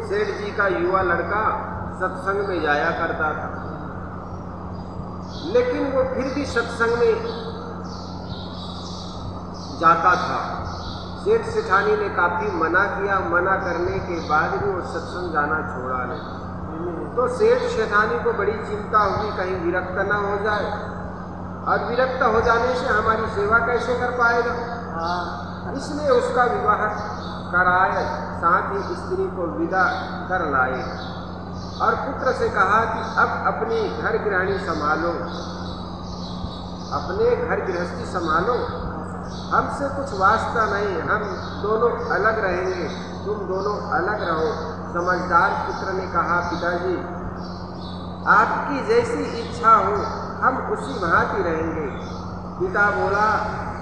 सेठ जी का युवा लड़का सत्संग में जाया करता था, लेकिन वो फिर भी सत्संग में जाता था। सेठ सेठानी ने काफी मना किया, मना करने के बाद भी वो सत्संग जाना छोड़ा नहीं। तो सेठ सेठानी को बड़ी चिंता हुई कहीं विरक्त ना हो जाए, और विरक्त हो जाने से हमारी सेवा कैसे कर पाएगा। इसलिए उसका विवाह कराए, साथ ही स्त्री को विदा कर लाए और पुत्र से कहा कि अब अपनी घर गृहणी संभालो, अपने घर गृहस्थी संभालो, हमसे कुछ वास्ता नहीं, हम दोनों अलग रहेंगे, तुम दोनों अलग रहो। समझदार पुत्र ने कहा, पिताजी आपकी जैसी इच्छा हो हम उसी भांति रहेंगे। पिता बोला,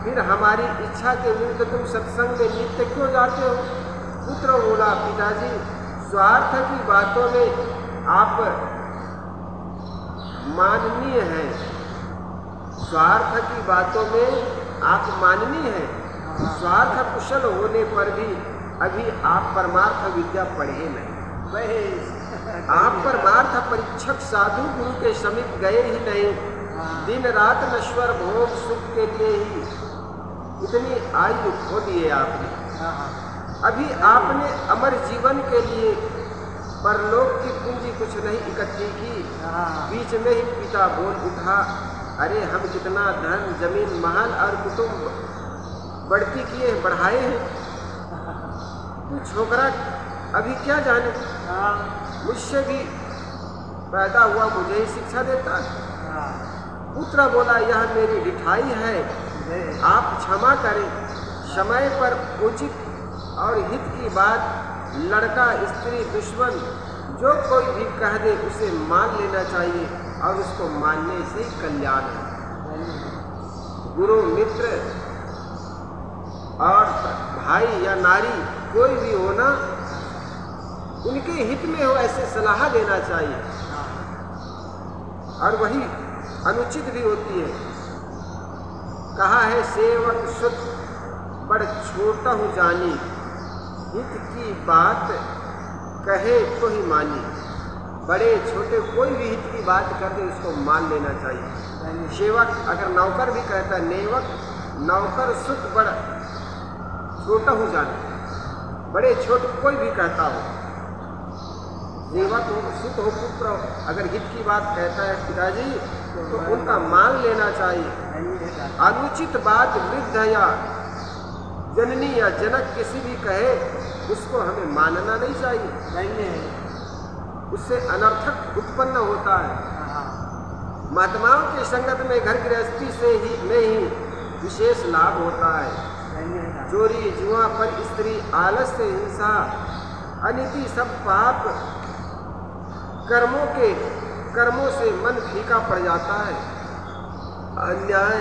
फिर हमारी इच्छा के विरुद्ध तुम सत्संग में नित्य क्यों जाते हो। पुत्र बोला, पिताजी स्वार्थ की बातों में आप माननीय हैं, स्वार्थ की बातों में आप माननीय हैं, स्वार्थ कुशल होने पर भी अभी आप परमार्थ विद्या पढ़े नहीं। आप परमार्थ परीक्षक साधु गुरु के समीप गए ही नहीं, दिन रात नश्वर भोग सुख के लिए ही इतनी आयु खो दिए आपने। अभी आपने अमर जीवन के लिए परलोक की पूंजी कुछ नहीं इकट्ठी की। बीच में ही पिता बोल उठा, अरे हम कितना धन जमीन महल और कुटुंब बढ़ती किए बढ़ाए हैं, तू छोकरा अभी क्या जाने, मुझसे भी पैदा हुआ मुझे ही शिक्षा देता है। पुत्र बोला, यह मेरी ढिठाई है, आप क्षमा करें। समय पर उचित और हित की बात लड़का स्त्री दुश्मन जो कोई भी कह दे उसे मान लेना चाहिए, और उसको मानने से ही कल्याण है। गुरु मित्र और भाई या नारी कोई भी हो ना, उनके हित में हो ऐसे सलाह देना चाहिए, और वही अनुचित भी होती है। कहा है, सेवक सुत बड़ छोटा हूँ जानी, हित की बात कहे तो ही मानी। बड़े छोटे कोई भी हित की बात कर दे उसको मान लेना चाहिए। सेवक अगर नौकर भी कहता है, नेवक नौकर सुत बड़ छोटा हूँ जानी, बड़े छोटे कोई भी कहता हो, सेवक हो सुत हो पुत्र हो, अगर हित की बात कहता है पिताजी तो उनका मान लेना चाहिए। अनुचित बात वृद्ध या जननी या जनक किसी भी कहे उसको हमें मानना नहीं चाहिए, उससे अनर्थक उत्पन्न होता है। महात्माओं की संगत में घर गृहस्थी में ही विशेष लाभ होता है। चोरी जुआ पर स्त्री आलस्य हिंसा अनिति सब पाप कर्मों से मन फीका पड़ जाता है। अन्याय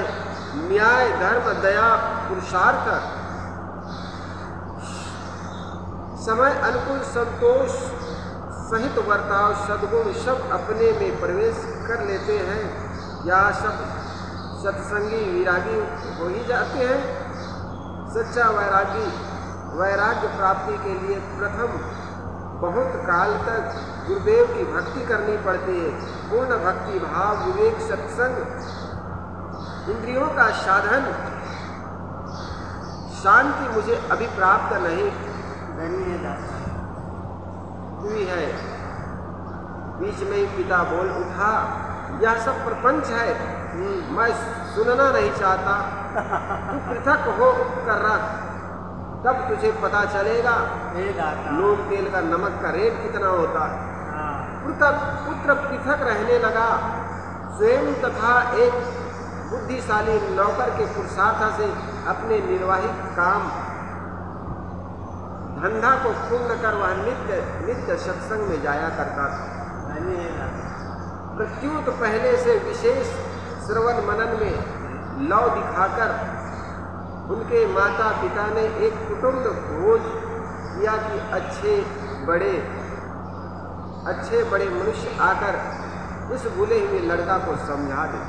न्याय धर्म दया पुरुषार्थ समय अनुकूल संतोष सहित वर्ताव सद्गुण सब अपने में प्रवेश कर लेते हैं, या सब सत्संगी विरागी हो ही जाते हैं। सच्चा वैराग्य प्राप्ति के लिए प्रथम बहुत काल तक गुरुदेव की भक्ति करनी पड़ती है। पूर्ण भक्ति भाव विवेक सत्संग इंद्रियों का साधन शांति मुझे अभी प्राप्त नहीं हुई है। बीच में ही पिता बोल उठा, यह सब प्रपंच है, मैं सुनना नहीं चाहता, तू पृथक हो कर रख, तब तुझे पता चलेगा नून तेल का नमक का रेट कितना होता है। पुत्र पृथक रहने लगा। स्वयं तथा एक बुद्धिशाली नौकर के पुरुषार्थ से अपने निर्वाहिक काम धंधा को पूर्ण कर वह नित्य सत्संग में जाया करता था। प्रत्युत पहले से विशेष श्रवण मनन में लौ दिखाकर उनके माता पिता ने एक कुटुंब भोज किया कि अच्छे बड़े मनुष्य आकर इस भूले हुए लड़का को समझा दे।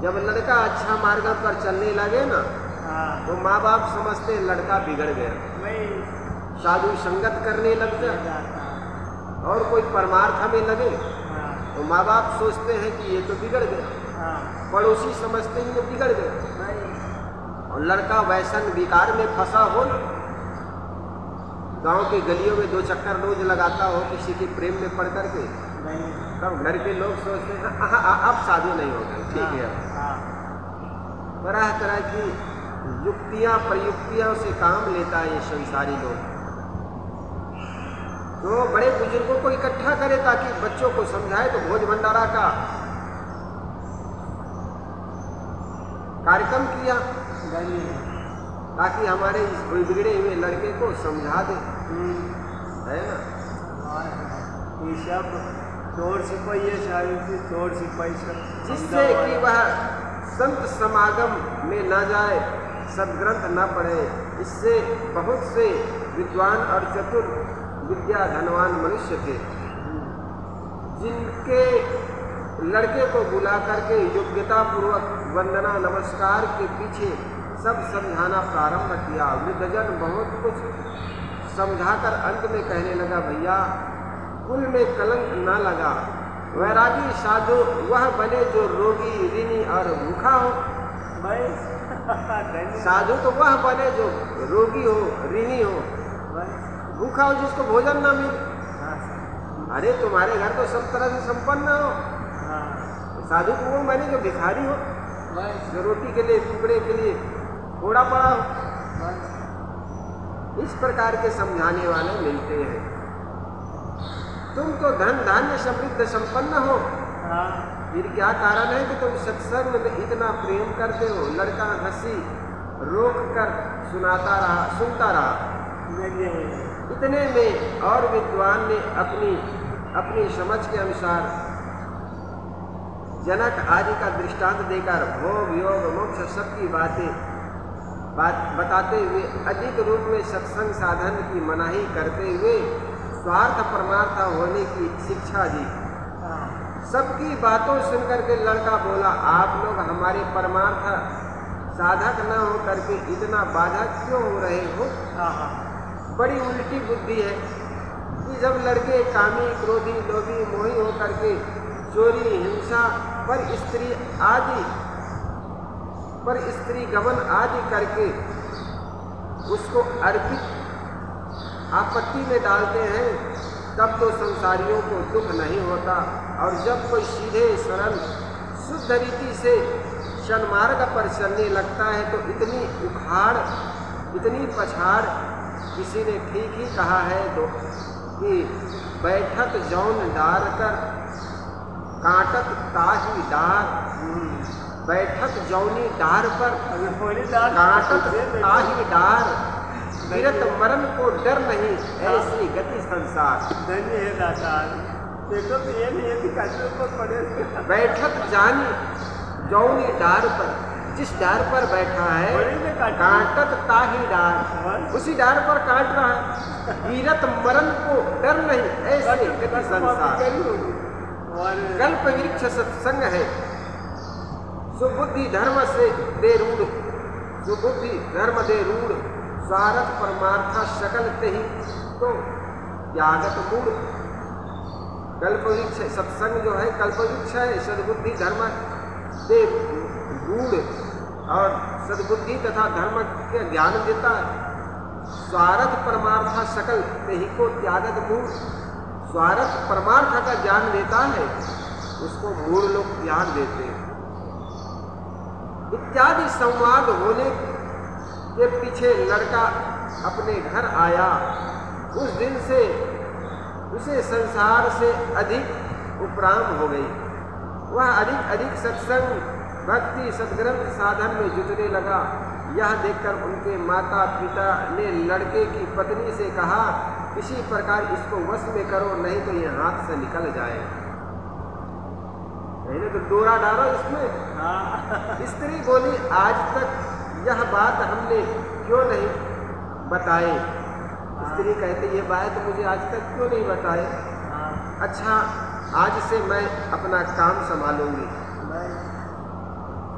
जब लड़का अच्छा मार्ग पर चलने लगे ना, तो माँ बाप समझते लड़का बिगड़ गया, साधु संगत करने लग जाए और कोई परमार्थ में लगे तो माँ बाप सोचते हैं कि ये तो बिगड़ गया, पड़ोसी समझते हैं ये बिगड़ गया, और लड़का वैसन विकार में फंसा हो ना, गांव की गलियों में 2 चक्कर रोज लगाता हो किसी के प्रेम में पड़ करके, तब घर के लोग सोचते हैं अब साधु नहीं होगा, ठीक है। तरह तरह की युक्तियां प्रयुक्तियां से काम लेता है ये संसारी लोग। तो बड़े बुजुर्गों को इकट्ठा करे ताकि बच्चों को समझाए, तो भोज भंडारा का कार्यक्रम किया ताकि हमारे इस बिगड़े हुए लड़के को समझा दे, है ना। ये सब चोर सिपाही है, चोर सिपाही सब, जिससे कि वह संत समागम में न जाए, सदग्रंथ न पढ़े। इससे बहुत से विद्वान और चतुर विद्या धनवान मनुष्य थे जिनके लड़के को बुला करके योग्यता पूर्वक वंदना नमस्कार के पीछे सब समझाना प्रारंभ किया। वृद्धजन बहुत कुछ समझाकर अंत में कहने लगा, भैया कुल में कलंक न लगा, वैरागी साधु वह बने जो रोगी ऋणी और भूखा हो। साधु तो वह बने जो रोगी हो, ऋणी हो, भूखा हो, जिसको भोजन ना मिले। अरे तुम्हारे घर तो सब तरह से संपन्न हो, साधु तो वो बने जो भिखारी हो, जो रोटी के लिए टुकड़े के लिए थोड़ा पड़ा हो। इस प्रकार के समझाने वाले मिलते हैं। तुम तो धन धान्य समृद्ध संपन्न हो, फिर क्या कारण है कि तुम सत्संग में इतना प्रेम करते हो। लड़का हंसी रोक कर सुनता रहा। इतने में और विद्वान ने अपनी समझ के अनुसार जनक आदि का दृष्टांत देकर भोग योग मोक्ष सबकी बताते हुए अधिक रूप में सत्संग साधन की मनाही करते हुए स्वार्थ परमार्थ होने की शिक्षा दी। सबकी बातों सुनकर के लड़का बोला, आप लोग हमारे परमार्थ साधक न हो करके इतना बाधक क्यों हो रहे हो? बड़ी उल्टी बुद्धि है कि जब लड़के कामी क्रोधी लोभी मोही हो करके चोरी हिंसा पर स्त्री गमन आदि करके उसको अर्पित आपत्ति में डालते हैं, तब तो संसारियों को दुख नहीं होता। और जब कोई सीधे सरल शुद्ध रीति से सन्मार्ग पर चलने लगता है तो इतनी उखाड़ इतनी पछाड़। किसी ने ठीक ही कहा है तो कि बैठत जौन डार कर काटत ताही डार, बैठत जौनी डार पर काटत ताही डार, विरत मरण को डर नहीं ऐसी गति संसार। धन्य है दातार, देखो तो ये नहीं है कि पड़े। बैठत जानी जौनी डार पर, जिस डार पर बैठा है काटत ताही डार, उसी डार पर काट रहा है। वीरत मरण को डर नहीं ऐसे गति संसार। कल्प वृक्ष सत्संग है, सुबुद्धि धर्म से दे रूढ़, सुबुद्धि धर्म दे रूढ़, स्वार्थ परमार्थ सकल तेहि तो त्यागत मूढ़। कल्प वृक्ष सत्संग जो है कल्प वृक्ष है, सद्बुद्धि धर्म दे रूढ़ और सद्बुद्धि तथा धर्म के ज्ञान देता है। स्वार्थ परमार्थ सकल तेहि को त्यागत मूढ़, स्वार्थ परमार्थ का ज्ञान देता है उसको मूढ़ लोग त्याग देते हैं। इत्यादि संवाद होने के पीछे लड़का अपने घर आया। उस दिन से उसे संसार से अधिक उपराम हो गई। वह अधिक सत्संग भक्ति सद्ग्रंथ साधन में जुटने लगा। यह देखकर उनके माता पिता ने लड़के की पत्नी से कहा, किसी प्रकार इसको वश में करो, नहीं तो ये हाथ से निकल जाए। नहीं तो डोरा डालो इसमें। स्त्री बोली, आज तक यह बात हमने क्यों नहीं बताए? स्त्री कहती, ये बात मुझे आज तक क्यों नहीं बताए? अच्छा, आज से मैं अपना काम संभालूंगी।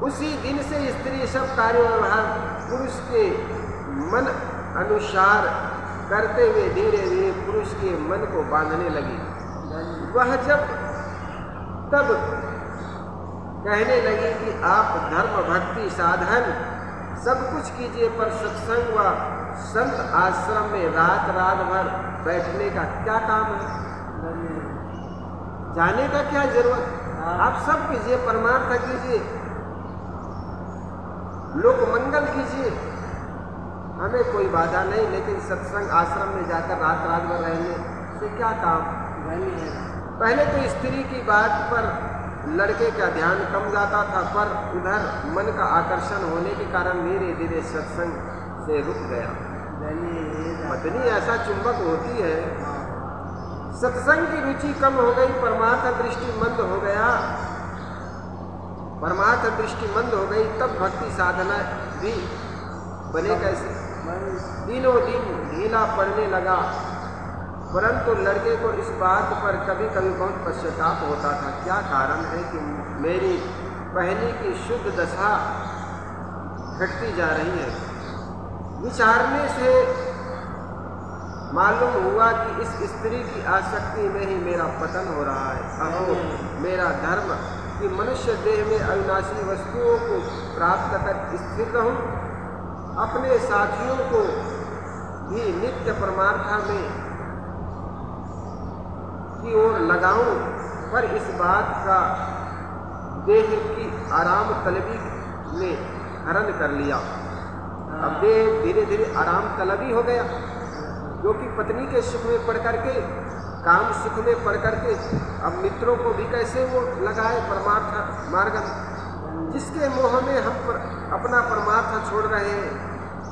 उसी दिन से स्त्री सब कार्य व्यवहार पुरुष के मन अनुसार करते हुए धीरे धीरे पुरुष के मन को बांधने लगी। वह जब तब कहने लगी कि आप धर्म भक्ति साधन सब कुछ कीजिए, पर सत्संग व संत आश्रम में रात रात भर बैठने का क्या काम है? जाने का क्या जरूरत? आप सब कीजिए, परमार्थ कीजिए, लोक मंगल कीजिए, हमें कोई बाधा नहीं, लेकिन सत्संग आश्रम में जाकर रात रात भर रहने से क्या काम? पहले तो स्त्री की बात पर लड़के का ध्यान कम जाता था, पर उधर मन का आकर्षण होने के कारण धीरे धीरे सत्संग से रुक गया। पत्नी ऐसा चुंबक होती है। सत्संग की रुचि कम हो गई, परमार्थ दृष्टि मंद हो गया। परमार्थ दृष्टि मंद हो गई, तब भक्ति साधना भी बने कैसे? दिनों दिन ढीला पड़ने लगा। परंतु लड़के को इस बात पर कभी कभी बहुत पश्चाताप होता था। क्या कारण है कि मेरी पहले की शुद्ध दशा घटती जा रही है? विचारने से मालूम हुआ कि इस स्त्री की आसक्ति में ही मेरा पतन हो रहा है। अहो, मेरा धर्म कि मनुष्य देह में अविनाशी वस्तुओं को प्राप्त कर स्थिर रहूं, अपने साथियों को भी नित्य परमार्थ में की ओर लगाऊं, पर इस बात का देह की आराम तलबी ने हरण कर लिया। अब देह धीरे धीरे आराम तलबी हो गया, क्योंकि पत्नी के सुख में पड़ करके, काम सुख में पड़ करके अब मित्रों को भी कैसे वो लगाए परमार्थ मार्ग, जिसके मोह में हम अपना परमार्थ छोड़ रहे हैं।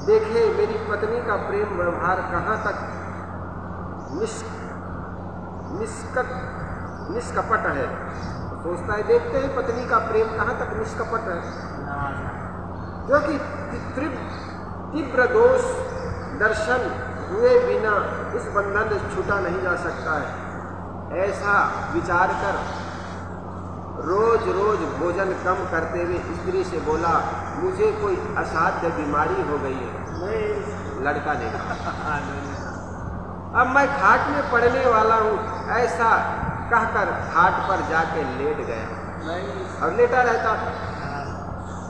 देखे मेरी पत्नी का प्रेम व्यवहार कहाँ तक निष्कपट है। सोचता है, देखते हैं पत्नी का प्रेम कहाँ तक निष्कपट है, क्योंकि तीव्र दोष दर्शन हुए बिना इस बंधन से छूटा नहीं जा सकता है। ऐसा विचार कर रोज रोज भोजन कम करते हुए स्त्री से बोला, मुझे कोई असाध्य बीमारी हो गई है। लड़का ने कहा, अब मैं खाट में पड़ने वाला हूँ। ऐसा कहकर खाट पर जाके लेट गया और लेटा रहता था।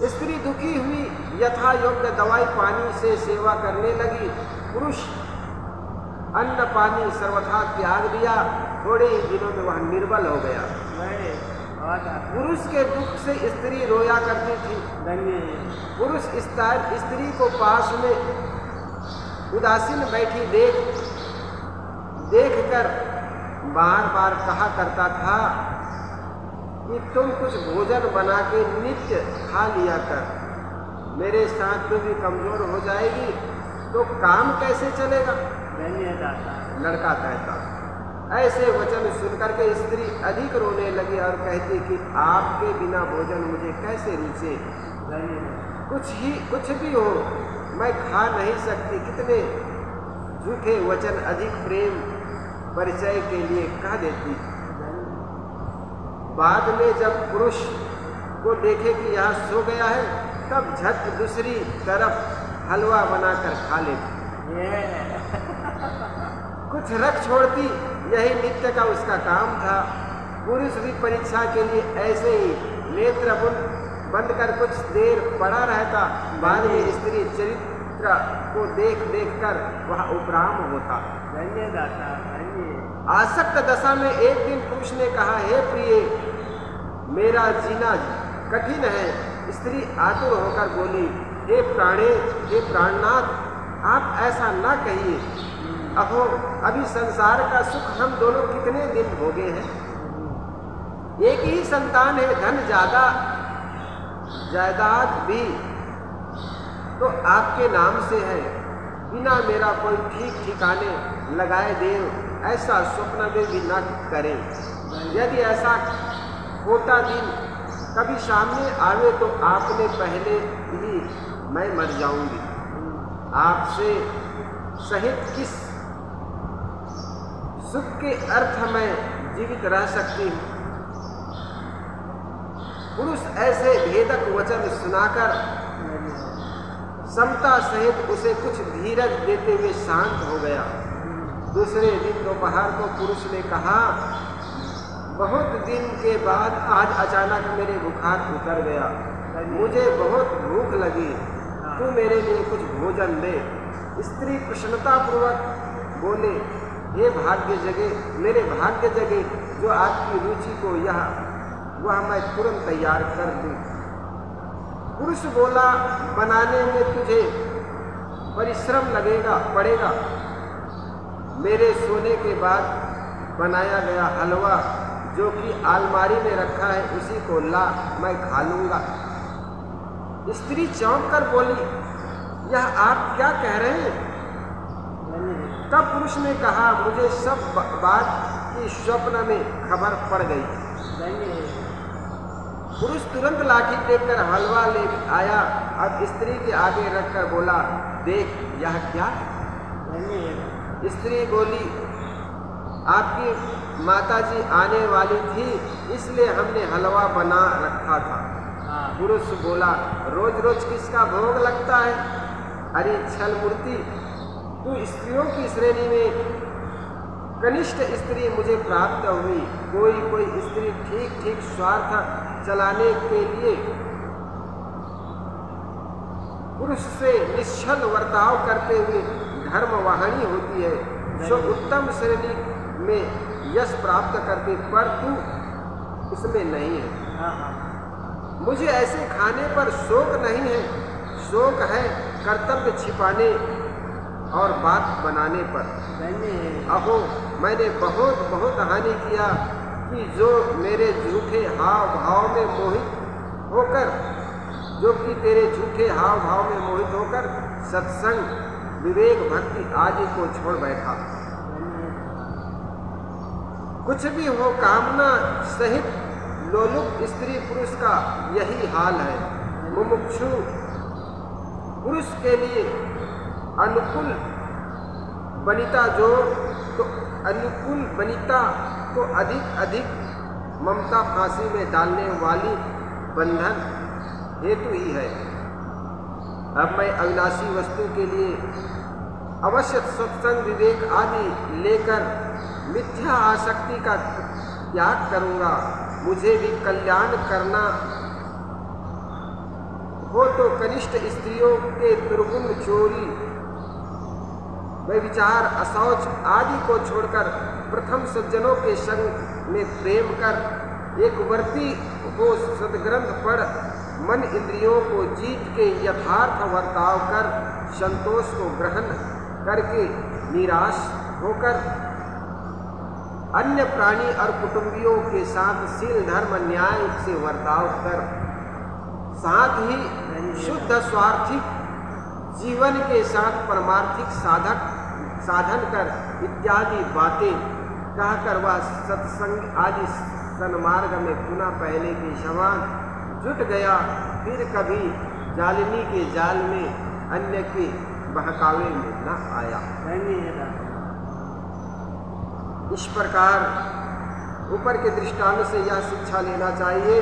स्त्री दुखी हुई, यथा योग्य दवाई पानी से सेवा करने लगी। पुरुष अन्न पानी सर्वथा त्याग दिया। थोड़े ही दिनों में वह निर्बल हो गया। पुरुष के दुख से स्त्री रोया करती थी। पुरुष स्त्री को पास में उदासीन बैठी देख कर बार बार कहा करता था कि तुम कुछ भोजन बना के नित्य खा लिया कर, मेरे साथ तू भी कमजोर हो जाएगी तो काम कैसे चलेगा? लड़का कहता। ऐसे वचन सुनकर के स्त्री अधिक रोने लगी और कहती कि आपके बिना भोजन मुझे कैसे रुचे? कुछ भी हो, मैं खा नहीं सकती। कितने झूठे वचन अधिक प्रेम परिचय के लिए कह देती। बाद में जब पुरुष को देखे कि यह सो गया है, तब झट दूसरी तरफ हलवा बनाकर खा लेती। कुछ रख छोड़ती, यही नित्य का उसका काम था। पुरुष भी परीक्षा के लिए ऐसे ही नेत्र बंद कर कुछ देर पड़ा रहता। बाद में स्त्री चरित्र को देख कर वह उपराम होता। आसक्त दशा में एक दिन पुरुष ने कहा, हे प्रिय, मेरा जीना कठिन है। स्त्री आतुर होकर बोली, हे प्राणनाथ, आप ऐसा ना कहिए। अहो, अभी संसार का सुख हम दोनों कितने दिन भोगे हैं। एक ही संतान है, धन ज्यादा जायदाद भी तो आपके नाम से है। बिना मेरा कोई ठीक ठिकाने लगाए देव ऐसा स्वप्न में भी न करें। यदि ऐसा खोटा दिन कभी सामने आवे तो आपने पहले ही मैं मर जाऊंगी। आपसे सहित किस सुख के अर्थ में जीवित रह सकती हूँ। पुरुष ऐसे भेदक वचन सुनाकर समता सहित उसे कुछ धीरज देते हुए शांत हो गया। दूसरे दिन दोपहर को पुरुष ने कहा, बहुत दिन के बाद आज अचानक मेरे बुखार उतर गया, मुझे बहुत भूख लगी, तू मेरे लिए कुछ भोजन दे। स्त्री प्रसन्नतापूर्वक बोले, हे भाग्य जगे, मेरे भाग्य जगे, जो आपकी रुचि को वह मैं तुरंत तैयार कर दूं। पुरुष बोला, बनाने में तुझे परिश्रम पड़ेगा। मेरे सोने के बाद बनाया गया हलवा जो कि अलमारी में रखा है, उसी को ला, मैं खा लूंगा। स्त्री चौंक कर बोली, यह आप क्या कह रहे हैं? तब पुरुष ने कहा, मुझे सब बात की स्वप्न में खबर पड़ गई। पुरुष तुरंत लाठी टेककर हलवा ले आया। अब स्त्री के आगे रखकर बोला, देख यह क्या है? स्त्री बोली, आपकी माताजी आने वाली थी, इसलिए हमने हलवा बना रखा था। पुरुष बोला, रोज रोज किसका भोग लगता है? अरे छल मूर्ति, तू स्त्रियों की श्रेणी में कनिष्ठ स्त्री मुझे प्राप्त हुई। कोई स्त्री ठीक ठीक स्वार्थ चलाने के लिए पुरुष से निश्चल वर्ताव करते हुए धर्मवाहिनी होती है, जो उत्तम श्रेणी में यश प्राप्त करती, पर तू उसमें नहीं है। मुझे ऐसे खाने पर शोक नहीं है, शोक है कर्तव्य छिपाने और बात बनाने पर। अहो, मैंने बहुत बहुत हानि किया कि जो मेरे झूठे हाव भाव में मोहित होकर, जो कि तेरे झूठे हाव भाव में मोहित होकर सत्संग, विवेक, भक्ति आदि को छोड़ बैठा। कुछ भी हो, कामना सहित लोलुप स्त्री पुरुष का यही हाल है। मुमुक्षु पुरुष के लिए अनुकूल बनिता तो अधिक ममता फांसी में डालने वाली बंधन हेतु ही है। अब मैं अविनाशी वस्तु के लिए अवश्य सत्संग, विवेक आदि लेकर मिथ्या आसक्ति का त्याग करूंगा। मुझे भी कल्याण करना हो तो कनिष्ठ स्त्रियों के दुर्गुण, चोरी, व्यभिचार, अशौच आदि को छोड़कर प्रथम सज्जनों के संग में प्रेम कर एक वर्ती हो सद्ग्रंथ पढ़ मन इंद्रियों को जीत के यथार्थ वर्ताव कर संतोष को ग्रहण करके निराश होकर अन्य प्राणी और कुटुंबियों के साथ शील धर्म न्याय से वर्ताव कर, साथ ही शुद्ध स्वार्थिक जीवन के साथ परमार्थिक साधन कर इत्यादि बातें कहकर वह सत्संग आदि सन्मार्ग में पुनः पहले के समान जुट गया। फिर कभी जालिनी के जाल में अन्य के बहकावे में न आया। इस प्रकार ऊपर के दृष्टांत से यह शिक्षा लेना चाहिए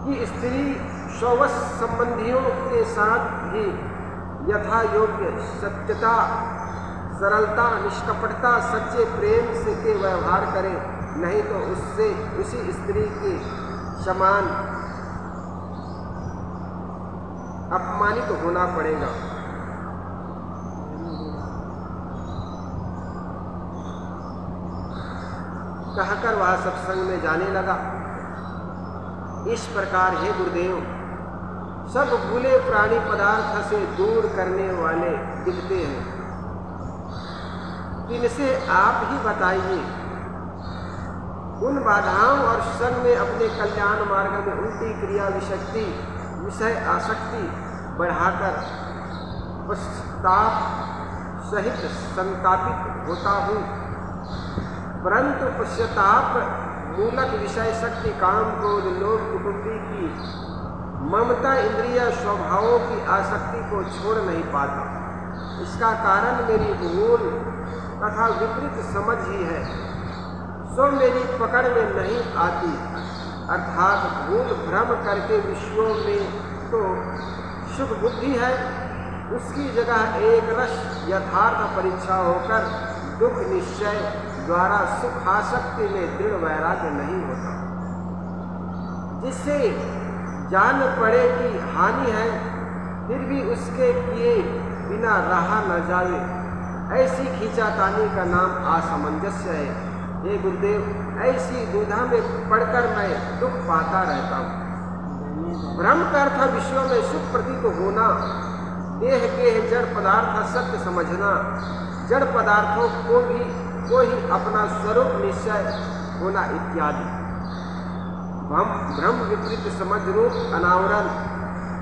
कि स्त्री स्ववश संबंधियों के साथ भी यथा योग्य सत्यता, सरलता, निष्कपटता, सच्चे प्रेम से के व्यवहार करें, नहीं तो उससे उसी स्त्री के समान अपमानित होना पड़ेगा। कहकर वह सत्संग में जाने लगा। इस प्रकार हे गुरुदेव, सब बुरे प्राणी पदार्थ से दूर करने वाले दिखते हैं, इनसे आप ही बताइए। उन बाधाओं और संग में अपने कल्याण मार्ग में उल्टी क्रिया विषय आसक्ति बढ़ाकर पश्चाताप सहित संतापित होता हूँ, परंतु पश्चाताप मूलक विषय शक्ति, काम, क्रोध, लोभ, कुटुंबी की ममता, इंद्रिय स्वभावों की आसक्ति को छोड़ नहीं पाता। इसका कारण मेरी भूल तथा विपरीत समझ ही है, सो मेरी पकड़ में नहीं आती। अर्थात भूल भ्रम करके विषयों में तो सुख बुद्धि है, उसकी जगह एक रस यथार्थ परीक्षा होकर दुख निश्चय द्वारा सुखासक्ति में दृढ़ वैराग्य नहीं होता। जिससे जान पड़े कि हानि है फिर भी उसके किए बिना रहा न जाए, ऐसी खींचातानी का नाम असमंजस्य है। हे गुरुदेव, ऐसी दुविधा में पड़कर मैं दुख पाता रहता हूँ। ब्रह्म का अर्थ विश्व में सुख प्रतीत होना, देह के जड़ पदार्थ सत्य समझना, जड़ पदार्थों को ही अपना स्वरूप निश्चय होना इत्यादि। ब्रह्म विपरीत समझ रूप अनावरण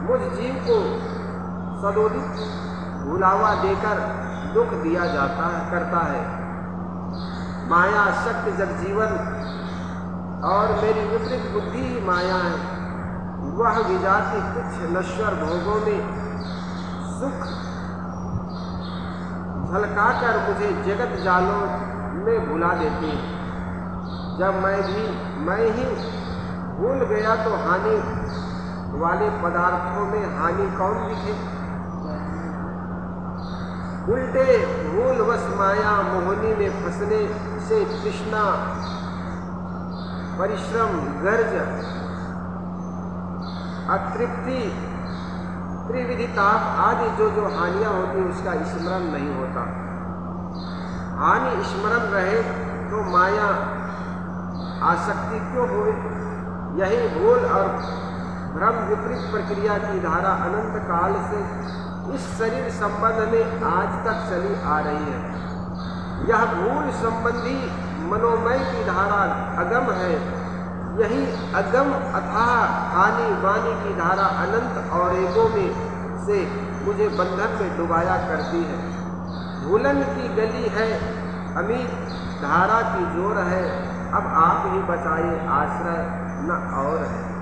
मुझ जीव को सदोदित भुलावा देकर दुख दिया करता है। माया शक्ति जगजीवन और मेरी विपरीत बुद्धि ही माया है। वह विजाति तुच्छ नश्वर भोगों में सुख झलकाकर मुझे जगत जालों में भुला देती है। जब मैं ही भूल गया तो हानि वाले पदार्थों में हानि कौन दिखे। उल्टे भूलवश माया मोहनी में फंसने से तृष्णा, परिश्रम, गर्ज, अतृप्ति, त्रिविधि ताप आदि जो हानियां होती उसका स्मरण नहीं होता। हानि स्मरण रहे तो माया आसक्ति क्यों हुए। यही भूल और भ्रम विपरीत प्रक्रिया की धारा अनंत काल से इस शरीर संबंध में आज तक चली आ रही है। यह भूल संबंधी मनोमय की धारा अगम है। यही अगम अथाह हानि वाणी की धारा अनंत और एगो में से मुझे बंधन में डुबाया करती है। भूलन की गली है, अमीर धारा की जोर है। अब आप ही बचाए, आश्रय न और है।